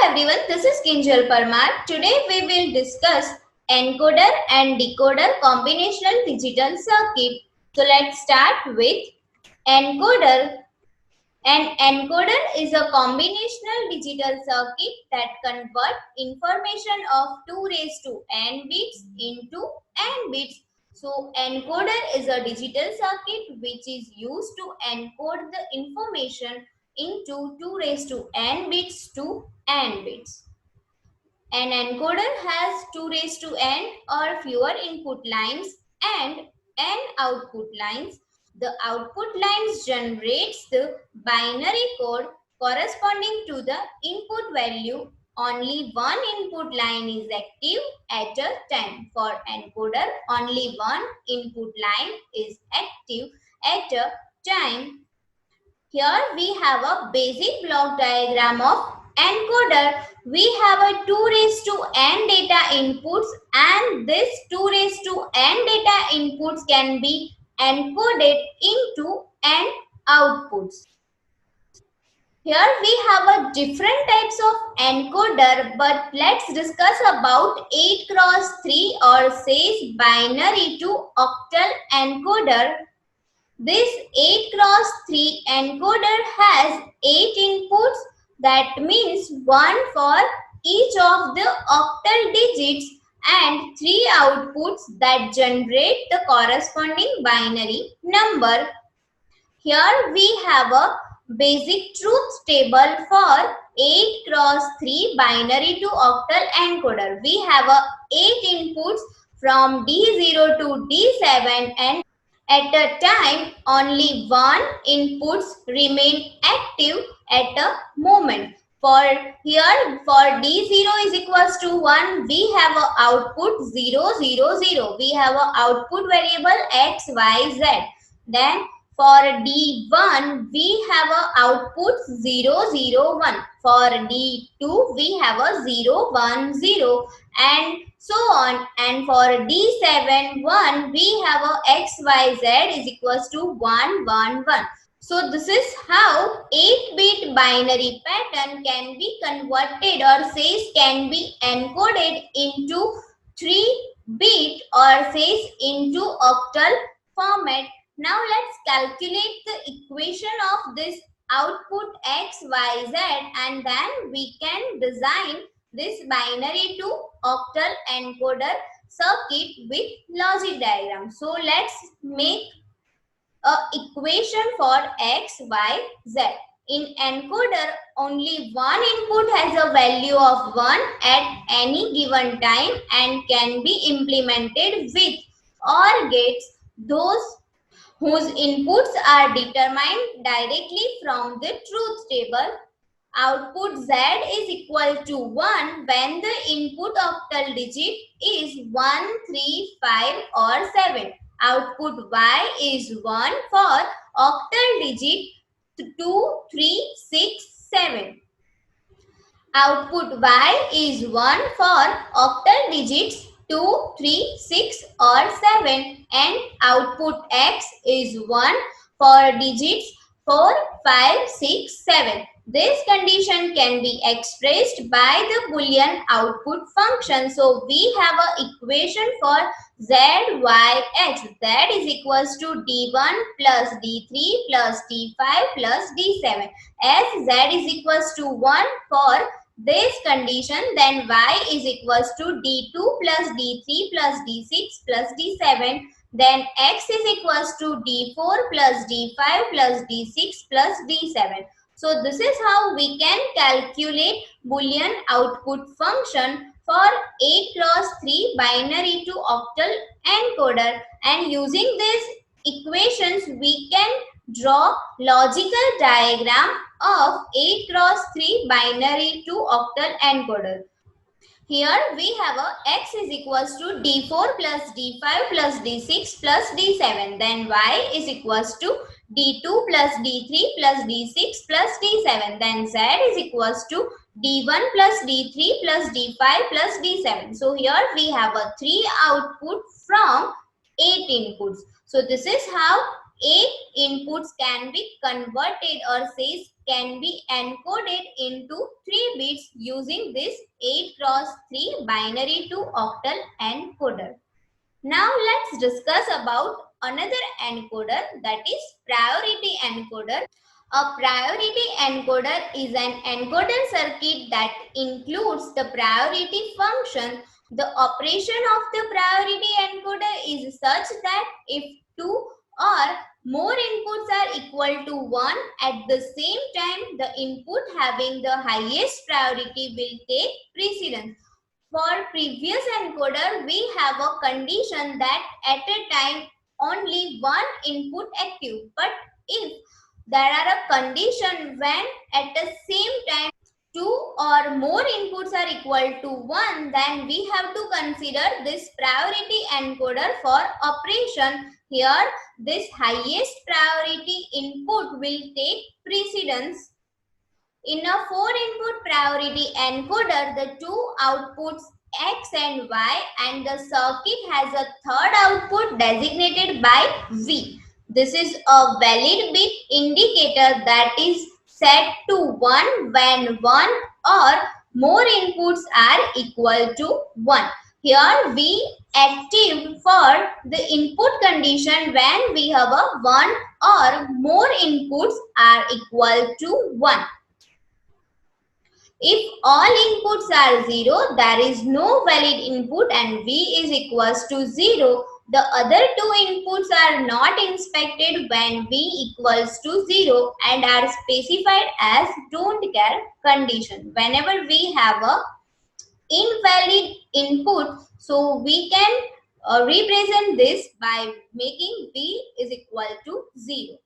everyone, this is Kinjal Parmar. Today we will discuss encoder and decoder combinational digital circuit. So let's start with encoder. An encoder is a combinational digital circuit that converts information of 2 raised to n bits into n bits. So encoder is a digital circuit which is used to encode the information into 2 raised to n bits to n bits. An encoder has 2 raised to n or fewer input lines and n output lines. The output lines generates the binary code corresponding to the input value. Only one input line is active at a time. For encoder, only one input line is active at a time. Here we have a basic block diagram of encoder. We have a 2 raised to n data inputs, and this 2 raised to n data inputs can be encoded into n outputs. Here we have a different types of encoder, but let's discuss about 8 cross 3 or says binary to octal encoder. This 8 cross 3 encoder has 8 inputs, that means 1 for each of the octal digits and 3 outputs that generate the corresponding binary number. Here we have a basic truth table for 8 cross 3 binary to octal encoder. We have 8 inputs from D0 to D7, and at a time only one inputs remain active at a moment. For here, for D0 is equals to 1, we have a output 0, 0, 0. We have a output variable x, y, z. Then for D1, we have a output 0, 0, 1. For D2, we have a 0, 1, 0, and so on. And for D7, 1, we have a x, y, z is equals to 1, 1, 1. So this is how 8-bit binary pattern can be converted, or says can be encoded into 3-bit or says into octal format. Now let's calculate the equation of this output x, y, z, and then we can design this binary to octal encoder circuit with logic diagram. So let's make a equation for x, y, z. In encoder, only one input has a value of 1 at any given time and can be implemented with OR gates, those whose inputs are determined directly from the truth table. Output z is equal to 1 when the input octal digit is 1, 3, 5 or 7. Output y is 1 for octal digit 2, 3, 6, 7. Output y is 1 for octal digits 2, 3, 6 or 7, and output x is 1 for digits 4, 5, 6, 7. This condition can be expressed by the Boolean output function. So we have an equation for z, y, x. Z is equals to d1 plus d3 plus d5 plus d7. As z is equals to 1 for this condition, then y is equals to d2 plus d3 plus d6 plus d7. Then x is equals to d4 plus d5 plus d6 plus d7. So this is how we can calculate Boolean output function for 8 cross 3 binary to octal encoder, and using these equations we can draw logical diagram of 8 cross 3 binary to octal encoder. Here we have a x is equals to d4 plus d5 plus d6 plus d7. Then y is equals to d2 plus d3 plus d6 plus d7. Then z is equals to d1 plus d3 plus d5 plus d7. So here we have a 3 output from 8 inputs. So this is how 8 inputs can be converted or says can be encoded into 3 bits using this 8 cross 3 binary to octal encoder. Now let's discuss about another encoder, that is priority encoder. A priority encoder is an encoder circuit that includes the priority function. The operation of the priority encoder is such that if two or more inputs are equal to 1 at the same time, the input having the highest priority will take precedence. For previous encoder, we have a condition that at a time only one input active. But if there are a condition when at the same time two or more inputs are equal to 1, then we have to consider this priority encoder for operation. Here, this highest priority input will take precedence. In a 4-input priority encoder, the two outputs X and Y and the circuit has a third output designated by V. This is a valid bit indicator that is set to 1 when one or more inputs are equal to 1. Here V active for the input condition when we have a 1 or more inputs are equal to 1. If all inputs are 0, there is no valid input and V is equals to 0. The other two inputs are not inspected when V equals to 0 and are specified as don't care condition. Whenever we have a invalid input, so we can represent this by making V is equal to 0.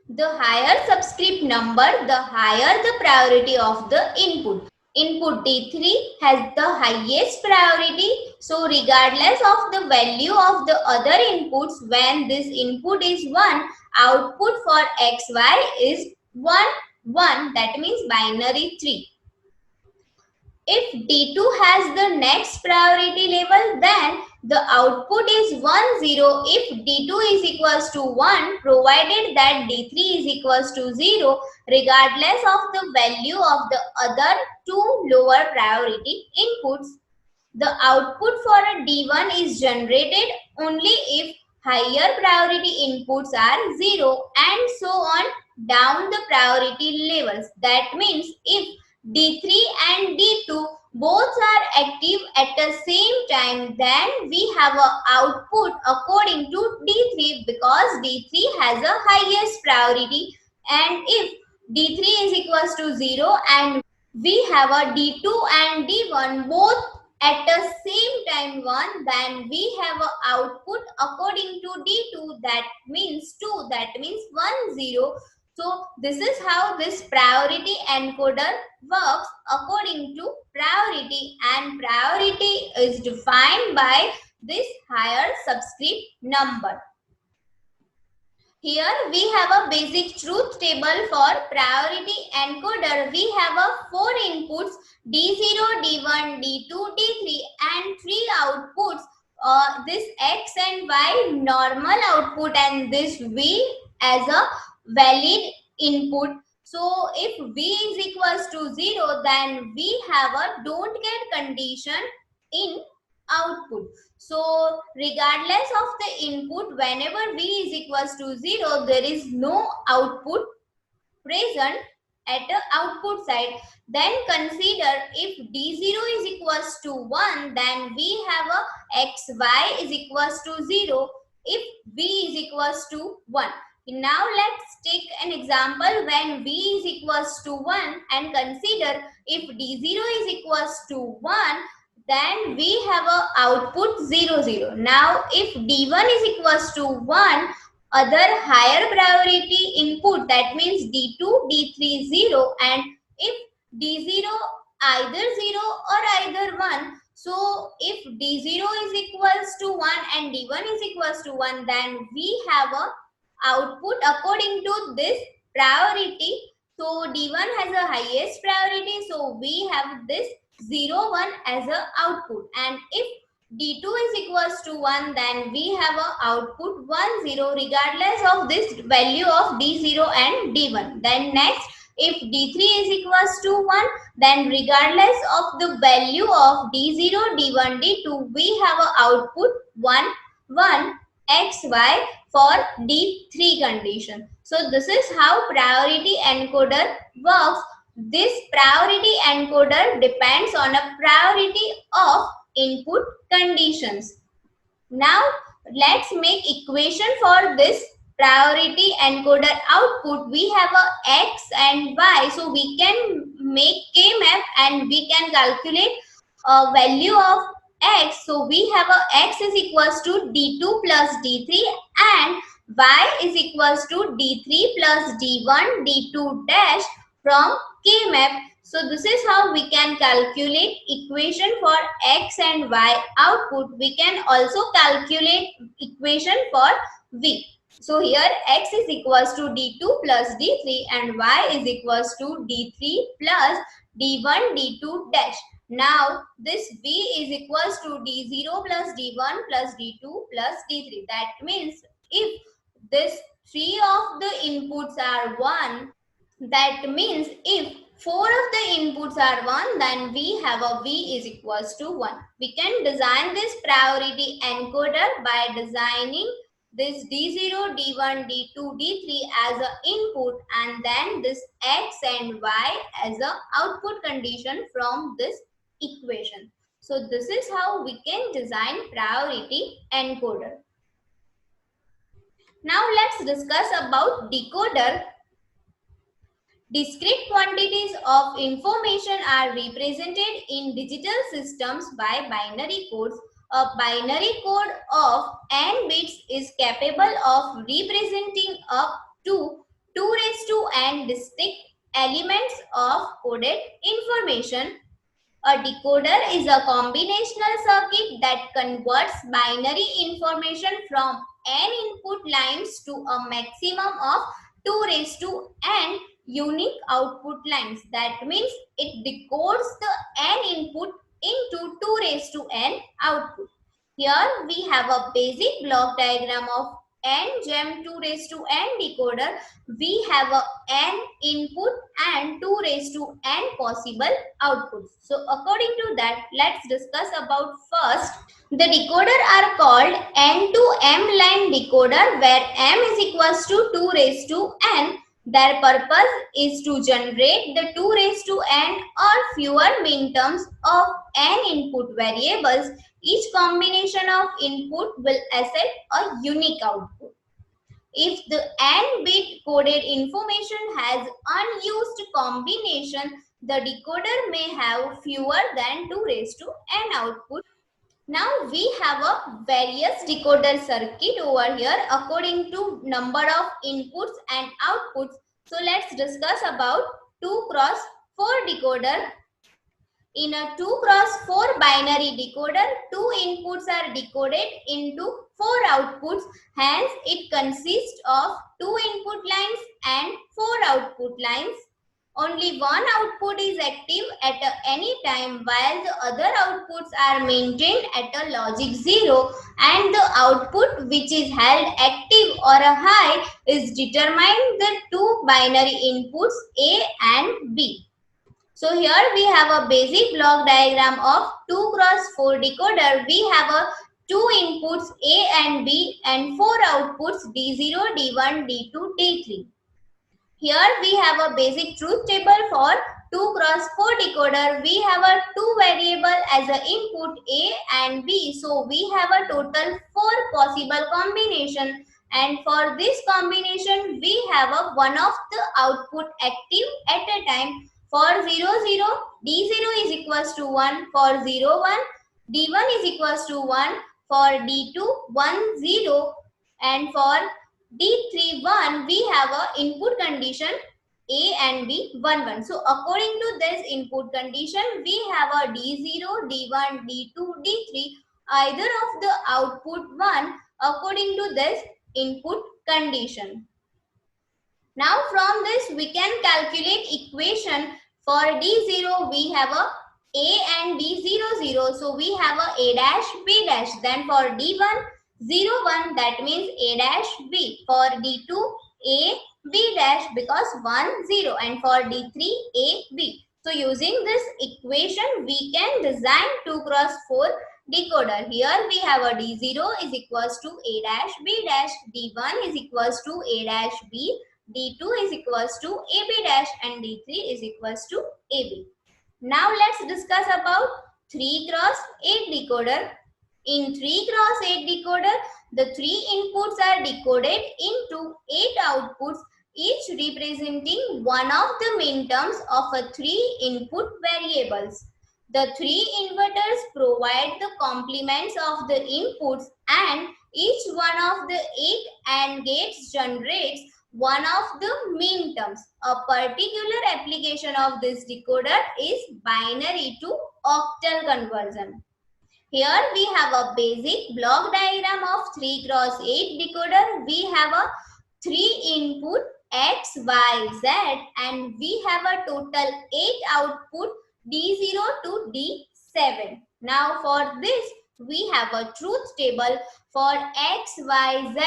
The higher subscript number, the higher the priority of the input. Input D3 has the highest priority. So regardless of the value of the other inputs, when this input is 1, output for XY is 1, 1. That means binary 3. If D2 has the next priority level, then the output is 1, 0 if D2 is equals to 1, provided that D3 is equals to 0, regardless of the value of the other two lower priority inputs. The output for a D1 is generated only if higher priority inputs are 0 and so on down the priority levels. That means if D3 and D2 both are active at the same time, then we have an output according to D3 because D3 has a highest priority, and if D3 is equals to 0 and we have a D2 and D1 both at the same time 1, then we have an output according to D2, that means 2, that means 1, 0. So this is how this priority encoder works according to priority, and priority is defined by this higher subscript number. Here we have a basic truth table for priority encoder. We have a 4 inputs D0, D1, D2, D3 and 3 outputs. This X and Y normal output and this V as a valid input. So if V is equals to 0, then we have a don't care condition in output. So regardless of the input, whenever V is equals to 0, there is no output present at the output side. Then consider if D0 is equals to 1, then we have a XY is equals to 0 if V is equals to 1. Now let's take an example when V is equals to 1 and consider if D0 is equals to 1, then we have a output 0, 0. Now if D1 is equals to 1, other higher priority input, that means D2, D3 0, and if D0 either 0 or either 1, so if D0 is equals to 1 and D1 is equals to 1, then we have a output according to this priority. So D1 has a highest priority, so we have this 0, 1 as a output, and if D2 is equals to 1, then we have a output 1 0 regardless of this value of D0 and D1. Then next, if D3 is equals to 1, then regardless of the value of D0, D1, D2, we have a output 1 1 XY for D3 condition. So this is how priority encoder works. This priority encoder depends on a priority of input conditions. Now let's make equation for this priority encoder output. We have a x and y, so we can make K-map and we can calculate a value of x. So we have a x is equals to D2 plus D3 and y is equals to D3 plus D1 D2 dash from K-map. So this is how we can calculate equation for x and y output. We can also calculate equation for v. So here x is equals to D2 plus D3 and y is equals to D3 plus D1 D2 dash. Now this v is equals to D0 plus D1 plus D2 plus D3. That means if this three of the inputs are 1, that means if 4 of the inputs are 1, then we have a v is equals to 1. We can design this priority encoder by designing this D0, D1, D2, D3 as an input and then this x and y as an output condition from this equation. So this is how we can design priority encoder. Now let's discuss about decoder. Discrete quantities of information are represented in digital systems by binary codes. A binary code of n bits is capable of representing up to 2 raised to n distinct elements of coded information. A decoder is a combinational circuit that converts binary information from n input lines to a maximum of 2 raised to n unique output lines. That means it decodes the n input into 2 raised to n output. Here we have a basic block diagram of n-gem 2 raised to n decoder. We have a n input and 2 raised to n possible outputs. So according to that, let's discuss about first. The decoder are called n to m line decoder where m is equals to 2 raised to n. Their purpose is to generate the 2 raised to n or fewer minterms of n input variables. Each combination of input will accept a unique output. If the n-bit coded information has unused combination, the decoder may have fewer than 2 raised to n output. Now we have a various decoder circuit over here according to number of inputs and outputs. So let's discuss about 2 cross 4 decoder. In a 2 cross 4 binary decoder, 2 inputs are decoded into 4 outputs. Hence, it consists of 2 input lines and 4 output lines. Only one output is active at any time while the other outputs are maintained at a logic 0 and the output which is held active or a high is determined the two binary inputs A and B. So here we have a basic block diagram of 2 cross 4 decoder. We have a 2 inputs A and B and 4 outputs D0, D1, D2, D3. Here we have a basic truth table for 2 cross 4 decoder. We have a 2 variable as an input A and B. So we have a total 4 possible combination. And for this combination, we have a one of the output active at a time. For 0, 0, D0 is equals to 1. For 0, 1, D1 is equals to 1. For D2, 1, 0. And for D3, 1, we have a input condition A and B, 1, 1. So according to this input condition, we have a D0, D1, D2, D3, either of the output 1 according to this input condition. Now from this we can calculate equation. For D0 we have a A and B 0 0. So we have a dash B dash. Then for D1 0 1, that means A dash B. For D2 A B dash because 1 0, and for D3 A B. So using this equation we can design 2 cross 4 decoder. Here we have a D0 is equals to A dash B dash, D1 is equals to A dash B, D2 is equals to AB dash, and D3 is equals to AB. Now let's discuss about 3 cross 8 decoder. In 3 cross 8 decoder, the 3 inputs are decoded into 8 outputs, each representing one of the minterms of a 3 input variables. The 3 inverters provide the complements of the inputs, and each one of the 8 AND gates generates one of the minterms. A particular application of this decoder is binary to octal conversion. Here we have a basic block diagram of 3 cross 8 decoder. We have a 3 input X, Y, Z, and we have a total 8 output D0 to D7. Now for this we have a truth table. For X, Y, Z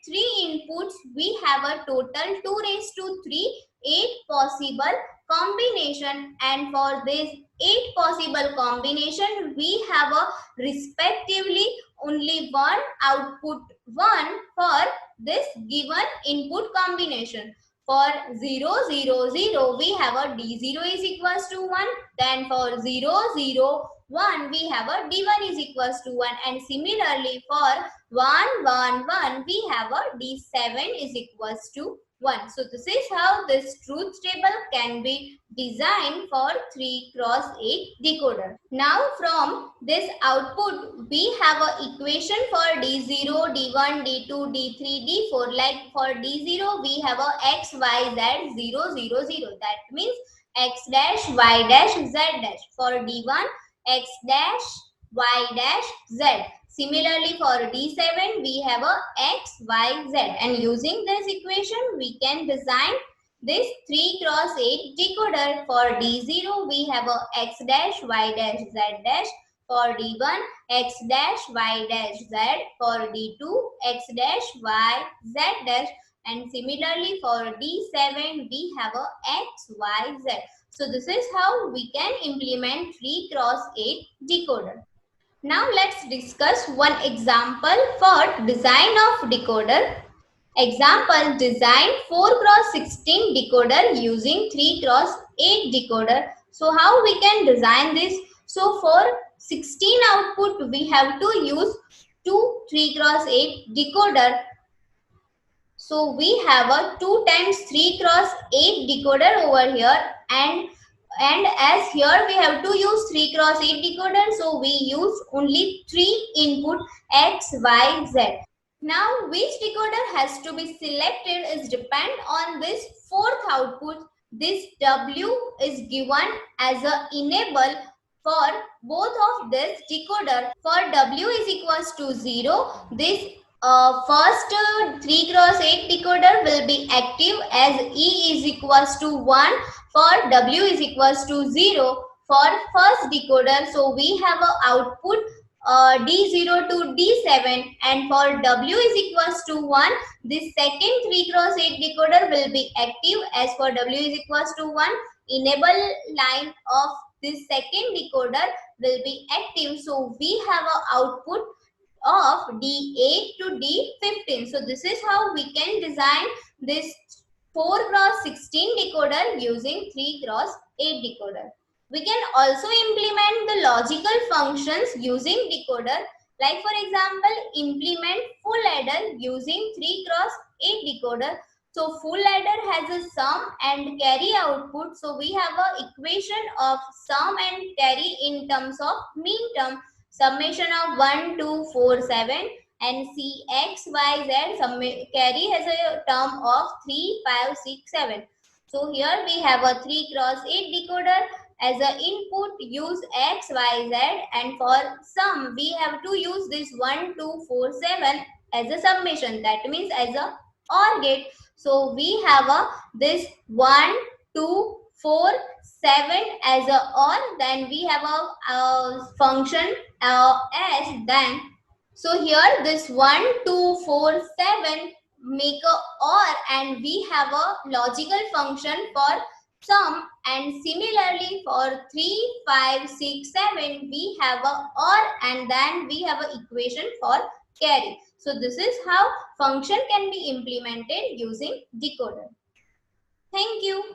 3 inputs, we have a total 2 raised to 3 8 possible combination, and for this 8 possible combination we have a respectively only one output 1 for this given input combination. For 0 0 0 we have a D0 is equals to 1. Then for 0 0 1 we have a D1 is equals to 1, and similarly for 1 1 1 we have a D7 is equals to 1. So this is how this truth table can be designed for 3 cross 8 decoder. Now from this output we have a equation for D0, D1, D2, D3, D4. Like for D0 we have a X, Y, Z 0 0 0. That means X dash, Y dash, Z dash. For D1 X dash, Y dash, Z. Similarly for D7 we have a X, Y, Z, and using this equation we can design this 3 cross 8 decoder. For D0 we have a X dash, Y dash, Z dash. For D1 X dash, Y dash, Z. For D2 X dash, Y, Z dash, and similarly for D7 we have a X, Y, Z. So this is how we can implement 3 cross 8 decoder. Now let's discuss one example for design of decoder. Example, design 4 cross 16 decoder using 3 cross 8 decoder. So how we can design this? So for 16 output we have to use 2 3 cross 8 decoder. So we have a 2 times 3 cross 8 decoder over here, and as here we have to use 3 cross 8 decoder, so we use only 3 input X, Y, Z. Now which decoder has to be selected is depend on this fourth output. This W is given as a enable for both of this decoder. For W is equals to 0, this first 3 cross 8 decoder will be active as E is equals to 1. For W is equals to 0 for first decoder. So we have a output D0 to D7, and for W is equals to 1, this second 3 cross 8 decoder will be active as for W is equals to 1. Enable line of this second decoder will be active. So we have a output of D8 to D15. So this is how we can design this 4 cross 16 decoder using 3 cross 8 decoder. We can also implement the logical functions using decoder. Like for example, implement full adder using 3 cross 8 decoder. So full adder has a sum and carry output. So we have a equation of sum and carry in terms of mean term. Summation of 1, 2, 4, 7, and C, X, Y, Z carry has a term of 3, 5, 6, 7. So here we have a 3 cross 8 decoder. As an input use X, Y, Z, and for sum we have to use this 1, 2, 4, 7 as a summation. That means as a OR gate. So we have a this 1, 2, 4, 7 as a OR, then we have a function as then. So here this 1, 2, 4, 7 make a OR, and we have a logical function for sum, and similarly for 3, 5, 6, 7 we have a OR, and then we have a equation for carry. So this is how function can be implemented using decoder. Thank you.